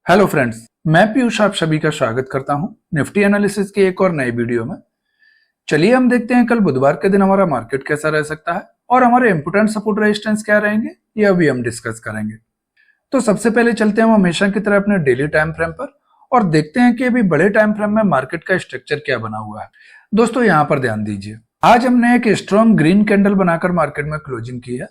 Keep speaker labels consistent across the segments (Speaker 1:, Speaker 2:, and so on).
Speaker 1: Hello friends, मैं पीयूष आप सभी का स्वागत करता हूं निफ्टी एनालिसिस की एक और नई वीडियो में। चलिए हम देखते हैं कल बुधवार के दिन हमारा मार्केट कैसा रह सकता है और हमारे इंपोर्टेंट सपोर्ट रेजिस्टेंस क्या रहेंगे ये अभी हम डिस्कस करेंगे। तो सबसे पहले चलते हैं हम हमेशा की तरह अपने डेली टाइम फ्रेम पर और देखते हैं कि अभी बड़े टाइम फ्रेम में मार्केट का स्ट्रक्चर क्या बना हुआ है। दोस्तों यहाँ पर ध्यान दीजिए, आज हमने एक स्ट्रॉन्ग ग्रीन कैंडल बनाकर मार्केट में क्लोजिंग की है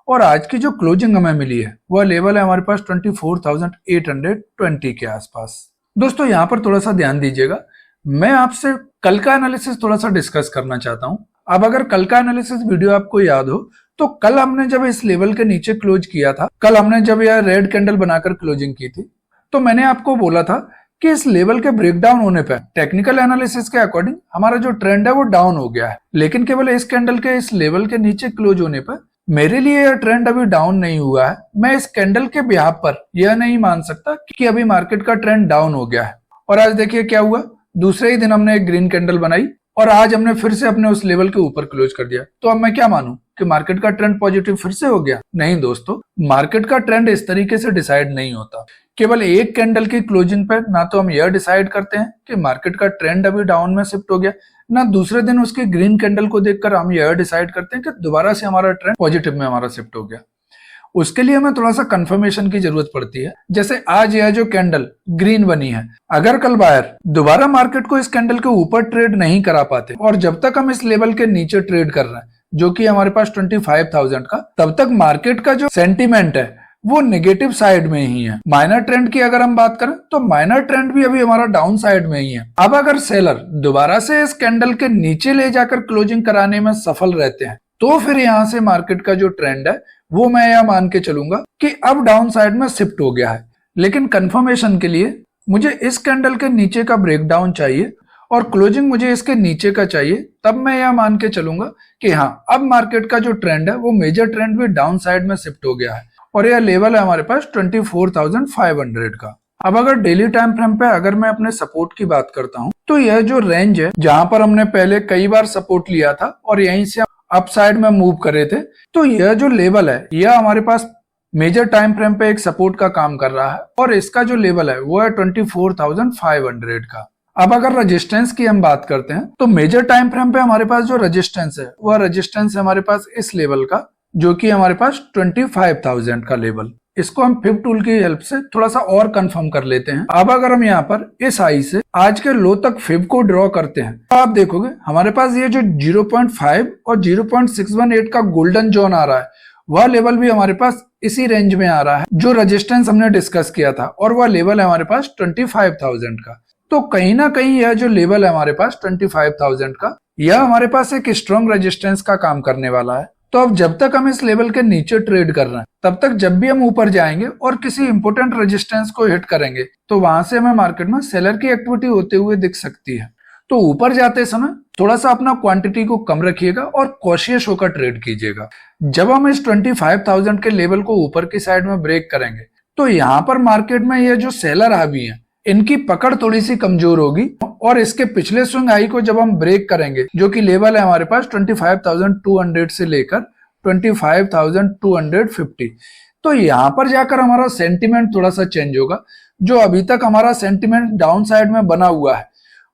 Speaker 1: और आज की जो क्लोजिंग हमें मिली है वह लेवल है हमारे पास 24,820 के आसपास। दोस्तों यहाँ पर थोड़ा सा ध्यान दीजिएगा, मैं आपसे कल का एनालिसिस थोड़ा सा डिस्कस करना चाहता हूं। अब अगर कल का एनालिसिस वीडियो आपको याद हो तो कल हमने जब इस लेवल के नीचे क्लोज किया था, कल हमने जब यह रेड कैंडल बनाकर क्लोजिंग की थी, तो मैंने आपको बोला था कि इस लेवल के ब्रेकडाउन होने पर टेक्निकल एनालिसिस के अकॉर्डिंग हमारा जो ट्रेंड है वो डाउन हो गया है, लेकिन केवल इस कैंडल के इस लेवल के नीचे क्लोज होने पर मेरे लिए यह ट्रेंड अभी डाउन नहीं हुआ है। मैं इस कैंडल के बिहाफ पर यह नहीं मान सकता कि अभी मार्केट का ट्रेंड डाउन हो गया है। और आज देखिए क्या हुआ, दूसरे ही दिन हमने एक ग्रीन कैंडल बनाई और आज हमने फिर से अपने उस लेवल के ऊपर क्लोज कर दिया। तो अब मैं क्या मानूं कि मार्केट का ट्रेंड पॉजिटिव फिर से हो गया? नहीं दोस्तों, मार्केट का ट्रेंड इस तरीके से डिसाइड नहीं होता। केवल एक कैंडल की क्लोजिंग पर ना तो हम यह डिसाइड करते हैं कि मार्केट का ट्रेंड अभी डाउन में शिफ्ट हो गया, ना दूसरे दिन उसके ग्रीन कैंडल को देखकर हम यह डिसाइड करते हैं कि दोबारा से हमारा ट्रेंड पॉजिटिव में हमारा शिफ्ट हो गया। उसके लिए हमें थोड़ा सा कंफर्मेशन की जरूरत पड़ती है। जैसे आज यह जो कैंडल ग्रीन बनी है, अगर कल बायर दोबारा मार्केट को इस कैंडल के ऊपर ट्रेड नहीं करा पाते और जब तक हम इस लेवल के नीचे ट्रेड कर रहे हैं जो कि हमारे पास 25,000 का, तब तक मार्केट का जो सेंटीमेंट है वो नेगेटिव साइड में ही है। माइनर ट्रेंड की अगर हम बात करें तो माइनर ट्रेंड भी अभी हमारा डाउन साइड में ही है। अब अगर सेलर दोबारा से इस कैंडल के नीचे ले जाकर क्लोजिंग कराने में सफल रहते हैं तो फिर यहाँ से मार्केट का जो ट्रेंड है वो मैं यह मान के चलूंगा कि अब डाउन साइड में शिफ्ट हो गया है। लेकिन कंफर्मेशन के लिए मुझे इस कैंडल के नीचे का ब्रेकडाउन चाहिए और क्लोजिंग मुझे इसके नीचे का चाहिए, तब मैं यह मान के चलूंगा कि हाँ, अब मार्केट का जो ट्रेंड है वो मेजर ट्रेंड भी डाउन साइड में शिफ्ट हो गया है और यह लेवल है हमारे पास 24,500 का। अब अगर डेली टाइम फ्रेम पे अगर मैं अपने सपोर्ट की बात करता हूं तो यह जो रेंज है जहां पर हमने पहले कई बार सपोर्ट लिया था और यहीं से अप साइड में मूव कर रहे थे, तो यह जो लेवल है यह हमारे पास मेजर टाइम फ्रेम पे एक सपोर्ट का काम कर रहा है और इसका जो लेवल है वो है 24,500 का। अब अगर रेजिस्टेंस की हम बात करते हैं तो मेजर टाइम फ्रेम पे हमारे पास जो रेजिस्टेंस है वह रेजिस्टेंस है हमारे पास इस लेवल का, जो कि हमारे पास 25,000 का लेवल। इसको हम फिब टूल की हेल्प से थोड़ा सा और कंफर्म कर लेते हैं। अब अगर हम यहाँ पर इस हाई से आज के लो तक फिब को ड्रॉ करते हैं तो आप देखोगे हमारे पास ये जो 0.5 और 0.618 का गोल्डन जोन आ रहा है वह लेवल भी हमारे पास इसी रेंज में आ रहा है जो रेजिस्टेंस हमने डिस्कस किया था और वह लेवल है हमारे पास 25,000 का। तो कहीं ना कहीं यह जो लेवल है हमारे पास 25,000 का, यह हमारे पास एक स्ट्रॉन्ग रेजिस्टेंस का काम करने वाला है। तो अब जब तक हम इस लेवल के नीचे ट्रेड कर रहे हैं तब तक जब भी हम ऊपर जाएंगे और किसी इंपोर्टेंट रेजिस्टेंस को हिट करेंगे तो वहां से हमें मार्केट में सेलर की एक्टिविटी होते हुए दिख सकती है। तो ऊपर जाते समय थोड़ा सा अपना क्वांटिटी को कम रखिएगा और कॉशियस होकर ट्रेड कीजिएगा। जब हम इस 25,000 के लेवल को ऊपर की साइड में ब्रेक करेंगे तो यहाँ पर मार्केट में ये जो सेलर हावी है इनकी पकड़ थोड़ी सी कमजोर होगी और इसके पिछले स्विंग हाई को जब हम ब्रेक करेंगे जो कि लेवल है हमारे पास 25,200 से लेकर 25,250, तो यहाँ पर जाकर हमारा सेंटिमेंट थोड़ा सा चेंज होगा। जो अभी तक हमारा सेंटिमेंट डाउन साइड में बना हुआ है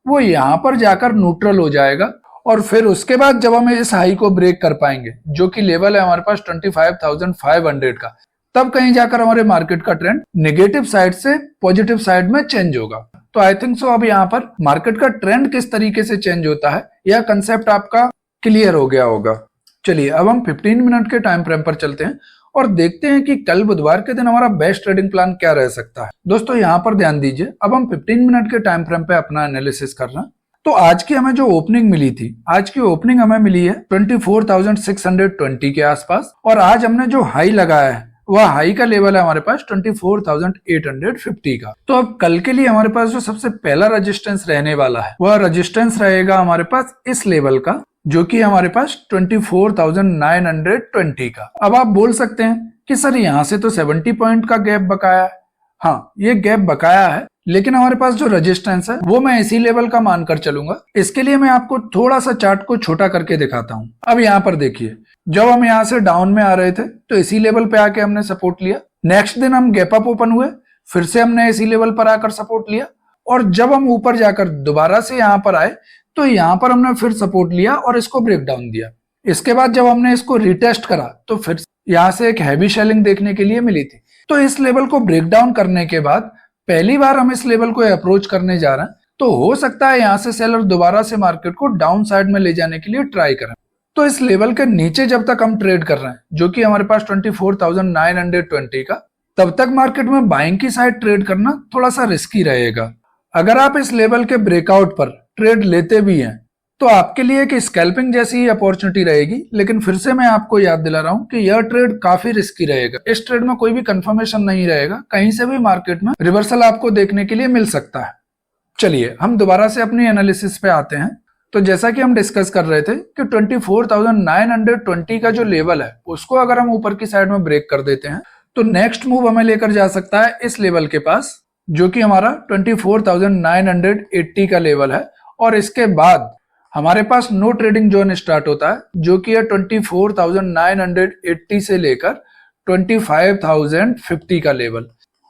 Speaker 1: वो यहाँ पर जाकर न्यूट्रल हो जाएगा और फिर उसके बाद जब हम इस हाई को ब्रेक कर पाएंगे जो कि लेवल है हमारे पास 25,500 का, तब कहीं जाकर हमारे मार्केट का ट्रेंड नेगेटिव साइड से पॉजिटिव साइड में चेंज होगा। तो आई थिंक सो अब यहाँ पर मार्केट का ट्रेंड किस तरीके से चेंज होता है यह कंसेप्ट आपका क्लियर हो गया होगा। चलिए अब हम 15 मिनट के टाइम फ्रेम पर चलते हैं और देखते हैं कि कल बुधवार के दिन हमारा बेस्ट ट्रेडिंग प्लान क्या रह सकता है। दोस्तों यहाँ पर ध्यान दीजिए, अब हम 15 मिनट के टाइम फ्रेम पे अपना एनालिसिस कर रहे हैं। तो आज की हमें जो ओपनिंग मिली थी, आज की ओपनिंग हमें मिली है 24,620 के आसपास और आज हमने जो हाई लगाया है वह हाई का लेवल है हमारे पास 24,850 का। तो अब कल के लिए हमारे पास जो सबसे पहला रेजिस्टेंस रहने वाला है वह रेजिस्टेंस रहेगा हमारे पास इस लेवल का जो कि हमारे पास 24,920 का। अब आप बोल सकते हैं कि सर यहाँ से तो 70 पॉइंट का गैप बकाया है। हाँ, ये गैप बकाया है, लेकिन हमारे पास जो रेजिस्टेंस है वो मैं इसी लेवल का मानकर चलूंगा। इसके लिए मैं आपको थोड़ा सा चार्ट को छोटा करके दिखाता हूँ। अब यहाँ पर देखिए, जब हम यहाँ से डाउन में आ रहे थे तो इसी लेवल पे आके हमने सपोर्ट लिया। नेक्स्ट दिन हम गैप अप ओपन हुए, फिर से हमने इसी लेवल पर आकर सपोर्ट लिया, और जब हम ऊपर जाकर दोबारा से यहाँ पर आए तो यहाँ पर हमने फिर सपोर्ट लिया और इसको ब्रेक डाउन दिया। इसके बाद जब हमने इसको रिटेस्ट करा तो फिर यहाँ से एक हैवी सेलिंग देखने के लिए मिली थी। तो इस लेवल को ब्रेक डाउन करने के बाद पहली बार हम इस लेवल को अप्रोच करने जा रहे हैं, तो हो सकता है यहाँ से सेलर दोबारा से मार्केट को डाउन साइड में ले जाने के लिए ट्राई करें। तो इस लेवल के नीचे जब तक हम ट्रेड कर रहे हैं, जो कि हमारे पास 24,920 का, तब तक मार्केट में बाइंग की साइड ट्रेड करना थोड़ा सा रिस्की रहेगा। अगर आप इस लेवल के ब्रेकआउट पर ट्रेड लेते भी हैं तो आपके लिए एक स्कैल्पिंग जैसी ही अपॉर्चुनिटी रहेगी, लेकिन फिर से मैं आपको याद दिला रहा हूं कि यह ट्रेड काफी रिस्की रहेगा। इस ट्रेड में कोई भी कंफर्मेशन नहीं रहेगा, कहीं से भी मार्केट में रिवर्सल आपको देखने के लिए मिल सकता है। चलिए हम दोबारा से अपनी एनालिसिस पे आते हैं। तो जैसा कि हम डिस्कस कर रहे थे कि 24,920 का जो लेवल है उसको अगर हम ऊपर की साइड में ब्रेक कर देते हैं तो नेक्स्ट मूव हमें लेकर जा सकता है इस लेवल के पास, जो कि हमारा 24,980 का लेवल है। और इसके बाद हमारे पास नो ट्रेडिंग जोन स्टार्ट होता है, जो कि है 24,980 से लेकर 25,050 का लेवल।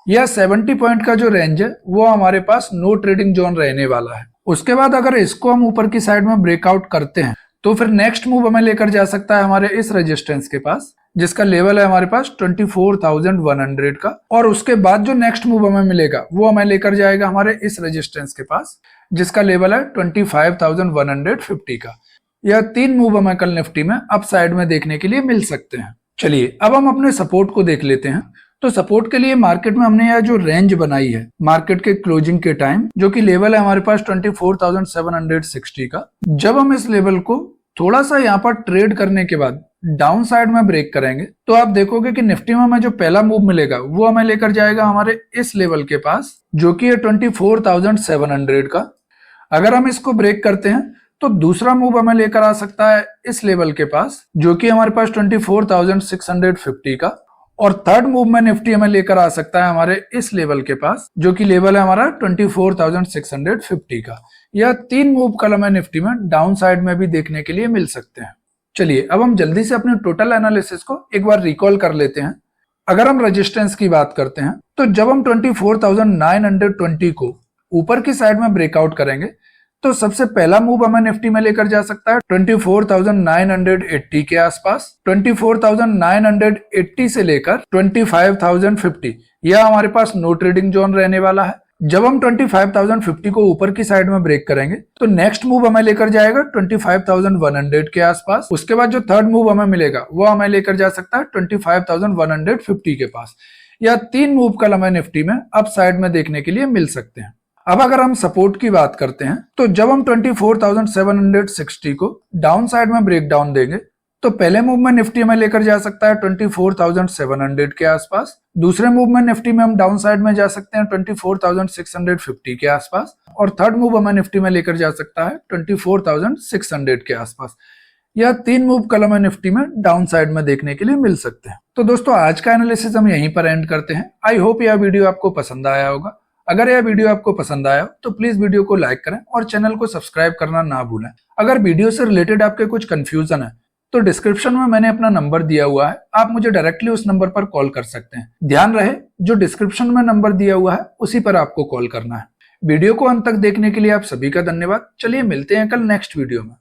Speaker 1: यह 70 पॉइंट का जो रेंज है वो हमारे पास नो ट्रेडिंग जोन रहने वाला है। उसके बाद अगर इसको हम ऊपर की साइड में ब्रेकआउट करते हैं तो फिर नेक्स्ट मूव हमें लेकर जा सकता है हमारे इस रेजिस्टेंस के पास, जिसका लेवल है हमारे पास 24,100 का। और उसके बाद जो नेक्स्ट मूव हमें मिलेगा वो हमें लेकर जाएगा हमारे इस रेजिस्टेंस के पास, जिसका लेवल है 25,150 का। यह तीन मूव हमें कल निफ्टी में अप साइड में देखने के लिए मिल सकते हैं। चलिए अब हम अपने सपोर्ट को देख लेते हैं। तो सपोर्ट के लिए मार्केट में हमने यह जो रेंज बनाई है मार्केट के क्लोजिंग के टाइम, जो कि लेवल है हमारे पास 24,760 का। जब हम इस लेवल को थोड़ा सा यहाँ पर ट्रेड करने के बाद डाउन साइड में ब्रेक करेंगे तो आप देखोगे कि निफ्टी में हमें जो पहला मूव मिलेगा वो हमें लेकर जाएगा हमारे इस लेवल के पास, जो कि है 24,700 का। अगर हम इसको ब्रेक करते हैं तो दूसरा मूव हमें लेकर आ सकता है इस लेवल के पास, जो कि हमारे पास 24,650 का। और थर्ड मूव में निफ्टी हमें लेकर आ सकता है हमारे इस लेवल के पास, जो कि लेवल है हमारा 24,650 का। यह तीन मूव कल हमें निफ्टी में डाउन साइड में भी देखने के लिए मिल सकते हैं। चलिए अब हम जल्दी से अपने टोटल एनालिसिस को एक बार रिकॉल कर लेते हैं। अगर हम रेजिस्टेंस की बात करते हैं तो जब हम 24,920 को ऊपर की साइड में ब्रेकआउट करेंगे तो सबसे पहला मूव हमें निफ्टी में लेकर जा सकता है 24,980 के आसपास। 24,980 से लेकर 25,050 यह हमारे पास नो ट्रेडिंग जोन रहने वाला है। जब हम 25,050 को ऊपर की साइड में ब्रेक करेंगे तो नेक्स्ट मूव हमें लेकर जाएगा 25,100 के आसपास। उसके बाद जो थर्ड मूव हमें मिलेगा वो हमें लेकर जा सकता है 25,150 के पास। यह तीन मूव कल हमें निफ्टी में अप साइड में देखने के लिए मिल सकते हैं। अब अगर हम सपोर्ट की बात करते हैं तो जब हम 24,760 को डाउन साइड में ब्रेक डाउन देंगे तो पहले मूव में निफ्टी हमें लेकर जा सकता है 24,700 के आसपास। दूसरे मूव में निफ्टी में हम डाउन साइड में जा सकते हैं 24,650 के आसपास। और थर्ड मूव हमें निफ्टी में लेकर जा सकता है 24,600 के आसपास। यह तीन मूव कल हमें निफ्टी में डाउन साइड में देखने के लिए मिल सकते हैं। तो दोस्तों आज का एनालिसिस हम यहीं पर एंड करते हैं। आई होप यह वीडियो आपको पसंद आया होगा। अगर यह वीडियो आपको पसंद आया तो प्लीज वीडियो को लाइक करें और चैनल को सब्सक्राइब करना ना भूलें। अगर वीडियो से रिलेटेड आपके कुछ कंफ्यूजन है तो डिस्क्रिप्शन में मैंने अपना नंबर दिया हुआ है, आप मुझे डायरेक्टली उस नंबर पर कॉल कर सकते हैं। ध्यान रहे जो डिस्क्रिप्शन में नंबर दिया हुआ है उसी पर आपको कॉल करना है। वीडियो को अंत तक देखने के लिए आप सभी का धन्यवाद। चलिए मिलते हैं कल नेक्स्ट वीडियो में।